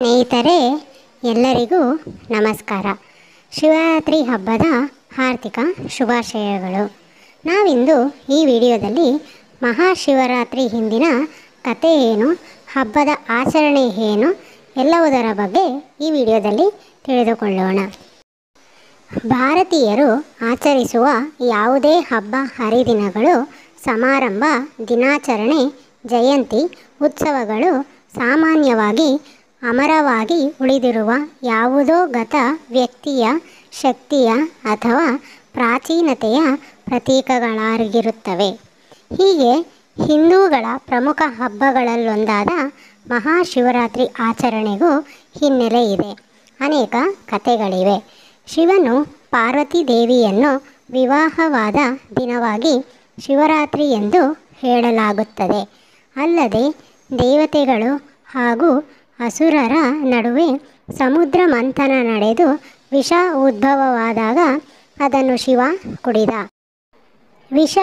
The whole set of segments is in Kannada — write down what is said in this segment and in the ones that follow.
ಸ್ನೇಹಿತರೆ, ಎಲ್ಲರಿಗೂ ನಮಸ್ಕಾರ. ಶಿವರಾತ್ರಿ ಹಬ್ಬದ ಹಾರ್ದಿಕ ಶುಭಾಶಯಗಳು. ನಾವಿಂದು ಈ ವಿಡಿಯೋದಲ್ಲಿ ಮಹಾಶಿವರಾತ್ರಿ ಹಿಂದಿನ ಕಥೆ ಏನು, ಹಬ್ಬದ ಆಚರಣೆ ಏನು ಎಲ್ಲವುದರ ಬಗ್ಗೆ ಈ ವಿಡಿಯೋದಲ್ಲಿ ತಿಳಿದುಕೊಳ್ಳೋಣ. ಭಾರತೀಯರು ಆಚರಿಸುವ ಯಾವುದೇ ಹಬ್ಬ ಹರಿದಿನಗಳು, ಸಮಾರಂಭ, ದಿನಾಚರಣೆ, ಜಯಂತಿ, ಉತ್ಸವಗಳು ಸಾಮಾನ್ಯವಾಗಿ ಅಮರವಾಗಿ ಉಳಿದಿರುವ ಯಾವುದೋ ಗತ ವ್ಯಕ್ತಿಯ ಶಕ್ತಿಯ ಅಥವಾ ಪ್ರಾಚೀನತೆಯ ಪ್ರತೀಕಗಳಾಗಿರುತ್ತವೆ. ಹೀಗೆ ಹಿಂದೂಗಳ ಪ್ರಮುಖ ಹಬ್ಬಗಳಲ್ಲೊಂದಾದ ಮಹಾಶಿವರಾತ್ರಿ ಆಚರಣೆಗೂ ಹಿನ್ನೆಲೆ ಇದೆ. ಅನೇಕ ಕಥೆಗಳಿವೆ. ಶಿವನು ಪಾರ್ವತಿ ದೇವಿಯನ್ನು ವಿವಾಹವಾದ ದಿನವಾಗಿ ಶಿವರಾತ್ರಿ ಎಂದು ಹೇಳಲಾಗುತ್ತದೆ. ಅಲ್ಲದೆ ದೇವತೆಗಳು ಹಾಗೂ ಅಸುರರ ನಡುವೆ ಸಮುದ್ರ ಮಂಥನ ನಡೆದು ವಿಷ ಉದ್ಭವವಾದಾಗ ಅದನ್ನು ಶಿವ ಕುಡಿದ. ವಿಷ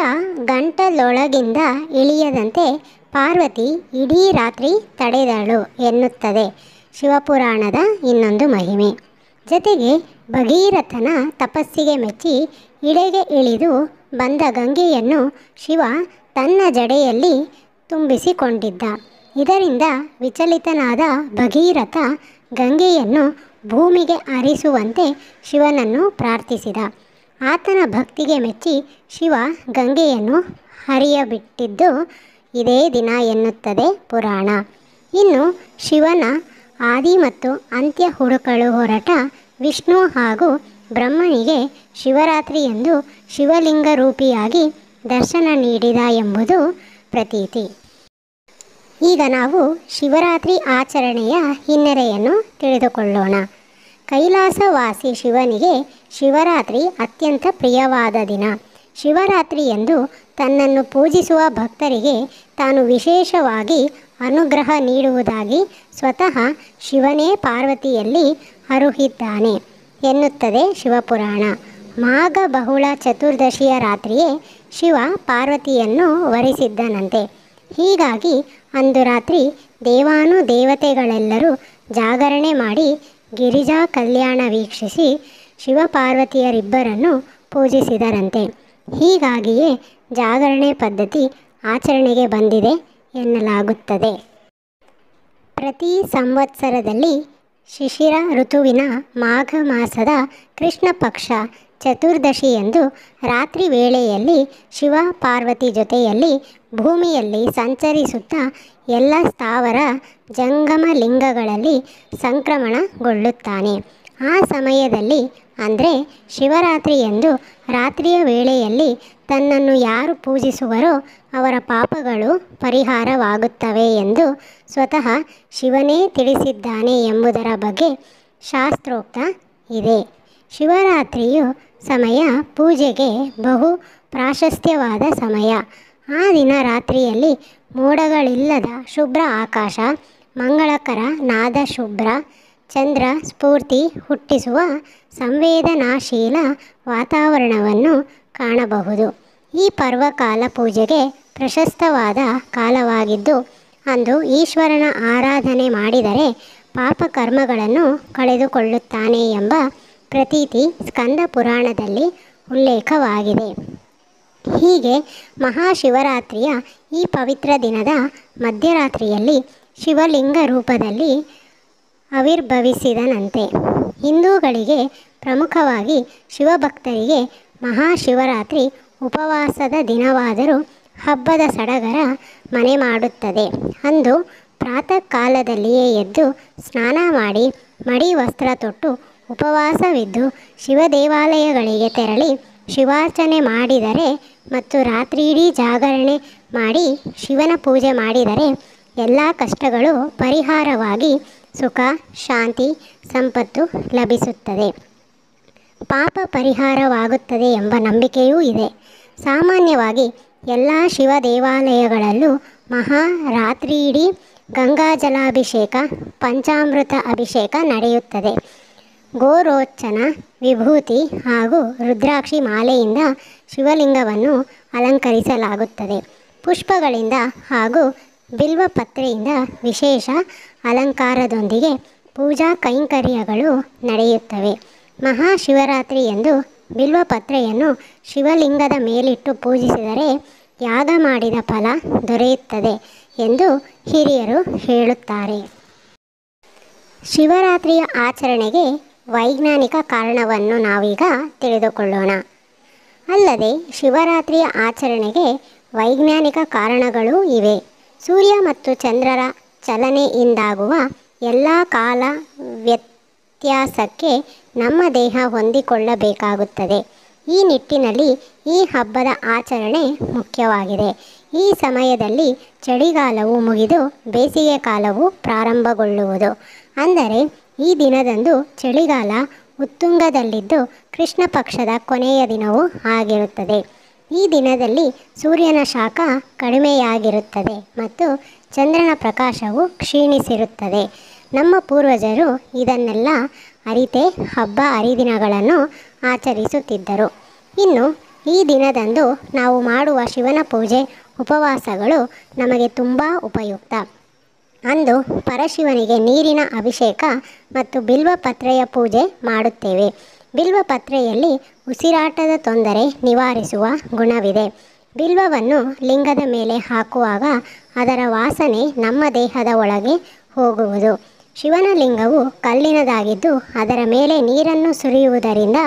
ಗಂಟಲೊಳಗಿಂದ ಇಳಿಯದಂತೆ ಪಾರ್ವತಿ ಇಡೀ ರಾತ್ರಿ ತಡೆದಳು ಎನ್ನುತ್ತದೆ ಶಿವಪುರಾಣದ ಇನ್ನೊಂದು ಮಹಿಮೆ. ಜತೆಗೆ ಭಗೀರಥನ ತಪಸ್ಸಿಗೆ ಮೆಚ್ಚಿ ಇಳೆಗೆ ಇಳಿದು ಬಂದ ಗಂಗೆಯನ್ನು ಶಿವ ತನ್ನ ಜಡೆಯಲ್ಲಿ ತುಂಬಿಸಿಕೊಂಡಿದ್ದ. ಇದರಿಂದ ವಿಚಲಿತನಾದ ಭಗೀರಥ ಗಂಗೆಯನ್ನು ಭೂಮಿಗೆ ಹರಿಸುವಂತೆ ಶಿವನನ್ನು ಪ್ರಾರ್ಥಿಸಿದ. ಆತನ ಭಕ್ತಿಗೆ ಮೆಚ್ಚಿ ಶಿವ ಗಂಗೆಯನ್ನು ಹರಿಯಬಿಟ್ಟಿದ್ದು ಇದೇ ದಿನ ಎನ್ನುತ್ತದೆ ಪುರಾಣ. ಇನ್ನು ಶಿವನ ಆದಿ ಮತ್ತು ಅಂತ್ಯ ಹುಡುಕಲು ಹೊರಟ ವಿಷ್ಣು ಹಾಗೂ ಬ್ರಹ್ಮನಿಗೆ ಶಿವರಾತ್ರಿ ಎಂದು ಶಿವಲಿಂಗ ರೂಪಿಯಾಗಿ ದರ್ಶನ ನೀಡಿದ ಎಂಬುದು ಪ್ರತೀತಿ. ಈಗ ನಾವು ಶಿವರಾತ್ರಿ ಆಚರಣೆಯ ಹಿನ್ನೆಲೆಯನ್ನು ತಿಳಿದುಕೊಳ್ಳೋಣ. ಕೈಲಾಸವಾಸಿ ಶಿವನಿಗೆ ಶಿವರಾತ್ರಿ ಅತ್ಯಂತ ಪ್ರಿಯವಾದ ದಿನ. ಶಿವರಾತ್ರಿ ಎಂದು ತನ್ನನ್ನು ಪೂಜಿಸುವ ಭಕ್ತರಿಗೆ ತಾನು ವಿಶೇಷವಾಗಿ ಅನುಗ್ರಹ ನೀಡುವುದಾಗಿ ಸ್ವತಃ ಶಿವನೇ ಪಾರ್ವತಿಯಲ್ಲಿ ಅರುಹಿದ್ದಾನೆ ಎನ್ನುತ್ತದೆ ಶಿವಪುರಾಣ. ಮಾಘ ಬಹುಳ ಚತುರ್ದಶಿಯ ರಾತ್ರಿಯೇ ಶಿವ ಪಾರ್ವತಿಯನ್ನು ವರಿಸಿದ್ದನಂತೆ. ಹೀಗಾಗಿ ಅಂದು ರಾತ್ರಿ ದೇವಾನುದೇವತೆಗಳೆಲ್ಲರೂ ಜಾಗರಣೆ ಮಾಡಿ ಗಿರಿಜಾ ಕಲ್ಯಾಣ ವೀಕ್ಷಿಸಿ ಶಿವಪಾರ್ವತಿಯರಿಬ್ಬರನ್ನು ಪೂಜಿಸಿದರಂತೆ. ಹೀಗಾಗಿಯೇ ಜಾಗರಣೆ ಪದ್ಧತಿ ಆಚರಣೆಗೆ ಬಂದಿದೆ ಎನ್ನಲಾಗುತ್ತದೆ. ಪ್ರತಿ ಸಂವತ್ಸರದಲ್ಲಿ ಶಿಶಿರ ಋತುವಿನ ಮಾಘ ಮಾಸದ ಕೃಷ್ಣ ಪಕ್ಷ ಚತುರ್ದಶಿಯಂದು ರಾತ್ರಿ ವೇಳೆಯಲ್ಲಿ ಶಿವ ಪಾರ್ವತಿ ಜೊತೆಯಲ್ಲಿ ಭೂಮಿಯಲ್ಲಿ ಸಂಚರಿಸುತ್ತಾ ಎಲ್ಲ ಸ್ಥಾವರ ಜಂಗಮ ಲಿಂಗಗಳಲ್ಲಿ ಸಂಕ್ರಮಣಗೊಳ್ಳುತ್ತಾನೆ. ಆ ಸಮಯದಲ್ಲಿ ಅಂದರೆ ಶಿವರಾತ್ರಿಯಂದು ರಾತ್ರಿಯ ವೇಳೆಯಲ್ಲಿ ತನ್ನನ್ನು ಯಾರು ಪೂಜಿಸುವರೋ ಅವರ ಪಾಪಗಳು ಪರಿಹಾರವಾಗುತ್ತವೆ ಎಂದು ಸ್ವತಃ ಶಿವನೇ ತಿಳಿಸಿದ್ದಾನೆ ಎಂಬುದರ ಬಗ್ಗೆ ಶಾಸ್ತ್ರೋಕ್ತ ಇದೆ. ಶಿವರಾತ್ರಿಯು ಸಮಯ ಪೂಜೆಗೆ ಬಹು ಪ್ರಾಶಸ್ತ್ಯವಾದ ಸಮಯ. ಆ ದಿನ ರಾತ್ರಿಯಲ್ಲಿ ಮೋಡಗಳಿಲ್ಲದ ಶುಭ್ರ ಆಕಾಶ, ಮಂಗಳಕರ ನಾದ ಶುಭ್ರ ಚಂದ್ರ ಸ್ಫೂರ್ತಿ ಹುಟ್ಟಿಸುವ ಸಂವೇದನಾಶೀಲ ವಾತಾವರಣವನ್ನು ಕಾಣಬಹುದು. ಈ ಪರ್ವಕಾಲ ಪೂಜೆಗೆ ಪ್ರಶಸ್ತವಾದ ಕಾಲವಾಗಿದ್ದು ಅಂದು ಈಶ್ವರನ ಆರಾಧನೆ ಮಾಡಿದರೆ ಪಾಪಕರ್ಮಗಳನ್ನು ಕಳೆದುಕೊಳ್ಳುತ್ತಾನೆ ಎಂಬ ಪ್ರತೀತಿ ಸ್ಕಂದ ಪುರಾಣದಲ್ಲಿ ಉಲ್ಲೇಖವಾಗಿದೆ. ಹೀಗೆ ಮಹಾಶಿವರಾತ್ರಿಯ ಈ ಪವಿತ್ರ ದಿನದ ಮಧ್ಯರಾತ್ರಿಯಲ್ಲಿ ಶಿವಲಿಂಗ ರೂಪದಲ್ಲಿ ಆವಿರ್ಭವಿಸಿದನಂತೆ. ಹಿಂದೂಗಳಿಗೆ ಪ್ರಮುಖವಾಗಿ ಶಿವಭಕ್ತರಿಗೆ ಮಹಾಶಿವರಾತ್ರಿ ಉಪವಾಸದ ದಿನವಾದರೂ ಹಬ್ಬದ ಸಡಗರ ಮನೆ ಮಾಡುತ್ತದೆ. ಅಂದು ಪ್ರಾತಃ ಕಾಲದಲ್ಲಿಯೇ ಎದ್ದು ಸ್ನಾನ ಮಾಡಿ ಮಡಿ ವಸ್ತ್ರ ತೊಟ್ಟು ಉಪವಾಸವಿದ್ದು ಶಿವ ದೇವಾಲಯಗಳಿಗೆ ತೆರಳಿ ಶಿವಾರ್ಚನೆ ಮಾಡಿದರೆ ಮತ್ತು ರಾತ್ರಿಯಿಡೀ ಜಾಗರಣೆ ಮಾಡಿ ಶಿವನ ಪೂಜೆ ಮಾಡಿದರೆ ಎಲ್ಲ ಕಷ್ಟಗಳು ಪರಿಹಾರವಾಗಿ ಸುಖ ಶಾಂತಿ ಸಂಪತ್ತು ಲಭಿಸುತ್ತದೆ, ಪಾಪ ಪರಿಹಾರವಾಗುತ್ತದೆ ಎಂಬ ನಂಬಿಕೆಯೂ ಇದೆ. ಸಾಮಾನ್ಯವಾಗಿ ಎಲ್ಲ ಶಿವ ದೇವಾಲಯಗಳಲ್ಲೂ ಮಹಾರಾತ್ರಿಯಿಡೀ ಗಂಗಾಜಲಾಭಿಷೇಕ ಪಂಚಾಮೃತ ಅಭಿಷೇಕ ನಡೆಯುತ್ತದೆ. ಗೋರೋಚನ ವಿಭೂತಿ ಹಾಗೂ ರುದ್ರಾಕ್ಷಿ ಮಾಲೆಯಿಂದ ಶಿವಲಿಂಗವನ್ನು ಅಲಂಕರಿಸಲಾಗುತ್ತದೆ. ಪುಷ್ಪಗಳಿಂದ ಹಾಗೂ ಬಿಲ್ವಪತ್ರೆಯಿಂದ ವಿಶೇಷ ಅಲಂಕಾರದೊಂದಿಗೆ ಪೂಜಾ ಕೈಂಕರ್ಯಗಳು ನಡೆಯುತ್ತವೆ. ಮಹಾಶಿವರಾತ್ರಿ ಎಂದು ಬಿಲ್ವಪತ್ರೆಯನ್ನು ಶಿವಲಿಂಗದ ಮೇಲಿಟ್ಟು ಪೂಜಿಸಿದರೆ ಯಾಗ ಮಾಡಿದ ಫಲ ದೊರೆಯುತ್ತದೆ ಎಂದು ಹಿರಿಯರು ಹೇಳುತ್ತಾರೆ. ಶಿವರಾತ್ರಿಯ ಆಚರಣೆಗೆ ವೈಜ್ಞಾನಿಕ ಕಾರಣವನ್ನು ನಾವೀಗ ತಿಳಿದುಕೊಳ್ಳೋಣ. ಅಲ್ಲದೆ ಶಿವರಾತ್ರಿಯ ಆಚರಣೆಗೆ ವೈಜ್ಞಾನಿಕ ಕಾರಣಗಳೂ ಇವೆ. ಸೂರ್ಯ ಮತ್ತು ಚಂದ್ರರ ಚಲನೆಯಿಂದಾಗುವ ಎಲ್ಲ ಕಾಲ ವ್ಯತ್ಯಾಸಕ್ಕೆ ನಮ್ಮ ದೇಹ ಹೊಂದಿಕೊಳ್ಳಬೇಕಾಗುತ್ತದೆ. ಈ ನಿಟ್ಟಿನಲ್ಲಿ ಈ ಹಬ್ಬದ ಆಚರಣೆ ಮುಖ್ಯವಾಗಿದೆ. ಈ ಸಮಯದಲ್ಲಿ ಚಳಿಗಾಲವು ಮುಗಿದು ಬೇಸಿಗೆ ಕಾಲವು ಪ್ರಾರಂಭಗೊಳ್ಳುವುದು. ಅಂದರೆ ಈ ದಿನದಂದು ಚಳಿಗಾಲ ಉತ್ತುಂಗದಲ್ಲಿದ್ದು ಕೃಷ್ಣ ಪಕ್ಷದ ಕೊನೆಯ ದಿನವೂ ಆಗಿರುತ್ತದೆ. ಈ ದಿನದಲ್ಲಿ ಸೂರ್ಯನ ಶಾಖ ಕಡಿಮೆಯಾಗಿರುತ್ತದೆ ಮತ್ತು ಚಂದ್ರನ ಪ್ರಕಾಶವು ಕ್ಷೀಣಿಸಿರುತ್ತದೆ. ನಮ್ಮ ಪೂರ್ವಜರು ಇದನ್ನೆಲ್ಲ ಅರಿತೇ ಹಬ್ಬ ಹರಿದಿನಗಳನ್ನು ಆಚರಿಸುತ್ತಿದ್ದರು. ಇನ್ನು ಈ ದಿನದಂದು ನಾವು ಮಾಡುವ ಶಿವನ ಪೂಜೆ ಉಪವಾಸಗಳು ನಮಗೆ ತುಂಬ ಉಪಯುಕ್ತ. ಅಂದು ಪರಶಿವನಿಗೆ ನೀರಿನ ಅಭಿಷೇಕ ಮತ್ತು ಬಿಲ್ವಪತ್ರೆಯ ಪೂಜೆ ಮಾಡುತ್ತೇವೆ. ಬಿಲ್ವಪತ್ರೆಯಲ್ಲಿ ಉಸಿರಾಟದ ತೊಂದರೆ ನಿವಾರಿಸುವ ಗುಣವಿದೆ. ಬಿಲ್ವವನ್ನು ಲಿಂಗದ ಮೇಲೆ ಹಾಕುವಾಗ ಅದರ ವಾಸನೆ ನಮ್ಮ ದೇಹದ ಒಳಗೆ ಹೋಗುವುದು. ಶಿವನ ಲಿಂಗವು ಕಲ್ಲಿನದಾಗಿದ್ದು ಅದರ ಮೇಲೆ ನೀರನ್ನು ಸುರಿಯುವುದರಿಂದ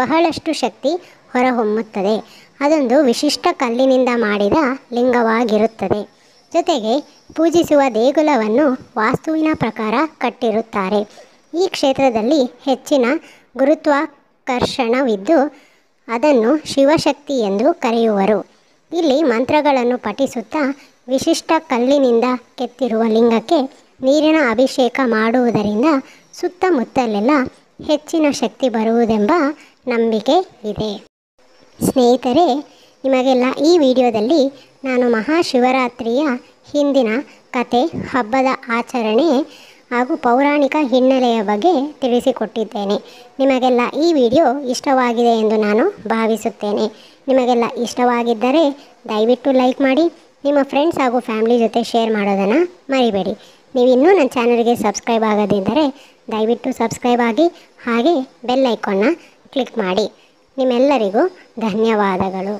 ಬಹಳಷ್ಟು ಶಕ್ತಿ ಹೊರಹೊಮ್ಮುತ್ತದೆ. ಅದೊಂದು ವಿಶಿಷ್ಟ ಕಲ್ಲಿನಿಂದ ಮಾಡಿದ ಲಿಂಗವಾಗಿರುತ್ತದೆ. ಜೊತೆಗೆ ಪೂಜಿಸುವ ದೇಗುಲವನ್ನು ವಾಸ್ತುವಿನ ಪ್ರಕಾರ ಕಟ್ಟಿರುತ್ತಾರೆ. ಈ ಕ್ಷೇತ್ರದಲ್ಲಿ ಹೆಚ್ಚಿನ ಗುರುತ್ವಾಕರ್ಷಣವಿದ್ದು ಅದನ್ನು ಶಿವಶಕ್ತಿ ಎಂದು ಕರೆಯುವರು. ಇಲ್ಲಿ ಮಂತ್ರಗಳನ್ನು ಪಠಿಸುತ್ತಾ ವಿಶಿಷ್ಟ ಕಲ್ಲಿನಿಂದ ಕೆತ್ತಿರುವ ಲಿಂಗಕ್ಕೆ ನೀರಿನ ಅಭಿಷೇಕ ಮಾಡುವುದರಿಂದ ಸುತ್ತಮುತ್ತಲೆಲ್ಲ ಹೆಚ್ಚಿನ ಶಕ್ತಿ ಬರುವುದೆಂಬ ನಂಬಿಕೆ ಇದೆ. ಸ್ನೇಹಿತರೆ, ನಿಮಗೆಲ್ಲ ಈ ವಿಡಿಯೋದಲ್ಲಿ ನಾನು ಮಹಾಶಿವರಾತ್ರಿಯ ಹಿಂದಿನ ಕತೆ, ಹಬ್ಬದ ಆಚರಣೆ ಹಾಗೂ ಪೌರಾಣಿಕ ಹಿನ್ನೆಲೆಯ ಬಗ್ಗೆ ತಿಳಿಸಿಕೊಟ್ಟಿದ್ದೇನೆ. ನಿಮಗೆಲ್ಲ ಈ ವಿಡಿಯೋ ಇಷ್ಟವಾಗಿದೆ ಎಂದು ನಾನು ಭಾವಿಸುತ್ತೇನೆ. ನಿಮಗೆಲ್ಲ ಇಷ್ಟವಾಗಿದ್ದರೆ ದಯವಿಟ್ಟು ಲೈಕ್ ಮಾಡಿ, ನಿಮ್ಮ ಫ್ರೆಂಡ್ಸ್ ಹಾಗೂ ಫ್ಯಾಮಿಲಿ ಜೊತೆ ಶೇರ್ ಮಾಡೋದನ್ನು ಮರಿಬೇಡಿ. ನೀವು ಇನ್ನೂ ನನ್ನ ಚಾನಲ್ಗೆ ಸಬ್ಸ್ಕ್ರೈಬ್ ಆಗದಿದ್ದರೆ ದಯವಿಟ್ಟು ಸಬ್ಸ್ಕ್ರೈಬ್ ಆಗಿ, ಹಾಗೆ ಬೆಲ್ ಐಕಾನ್ನ ಕ್ಲಿಕ್ ಮಾಡಿ. ನಿಮ್ಮೆಲ್ಲರಿಗೂ ಧನ್ಯವಾದಗಳು.